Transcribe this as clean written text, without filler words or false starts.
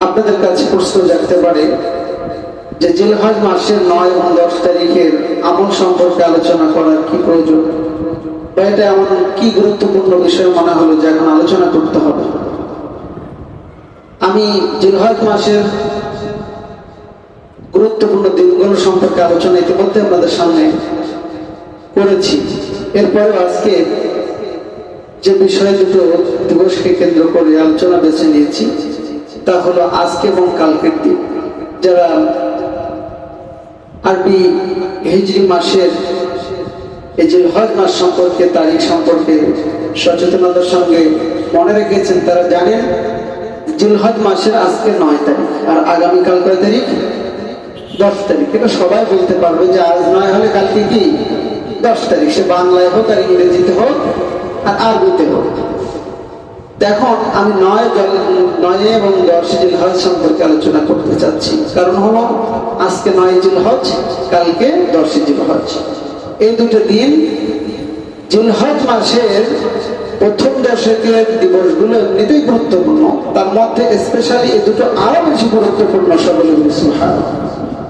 আপনাদের কাছে প্রশ্ন জাগতে পারে যে জিলহজ মাসের 9 এবং 10 তারিখের আমল সম্পর্কে আলোচনা করার কি প্রয়োজন, বা এটা এমন কি গুরুত্বপূর্ণ বিষয় মনে হলো যে এখন আলোচনা করতে হবে। আমি জিলহজ মাসের গুরুত্বপূর্ণ দিনগুলো সম্পর্কে আলোচনা ইতিমধ্যে আপনাদের সামনে করেছি। এরপরে আজকে যে বিষয় দুটো দিবসকে কেন্দ্র করে আলোচনা বেছে নিয়েছি তা হলো আজকে এবং কালকের দিন। যারা আরবি হিজরি মাসের এই জিলহজ মাস সম্পর্কে, তারিখ সম্পর্কে সচেতনতার সঙ্গে মনে রেখেছেন তারা জানেন জিলহজ মাসের আজকে 9 তারিখ আর আগামীকাল কয় তারিখ? 10 তারিখ। এটা সবাই বলতে পারবে যে আজ 9 হলে কালকে কি 10 তারিখ, সে বাংলায় হোক আর ইংরেজিতে হোক আর আরবিতে হোক। দেখুন, আমি 9 এবং 10 জিলহজ সম্পর্কে আলোচনা করতে চাচ্ছি। কারণ হলো আজকে 9 জিলহজ, কালকে 10 জিলহজ। এই দুটো দিন জিলহজ মাসের প্রথম দশকের দিবসগুলো এমনিতেই গুরুত্বপূর্ণ, তার মধ্যে স্পেশালি এই দুটো আরো বেশি গুরুত্বপূর্ণ। সকলে সুবহানাল্লাহ।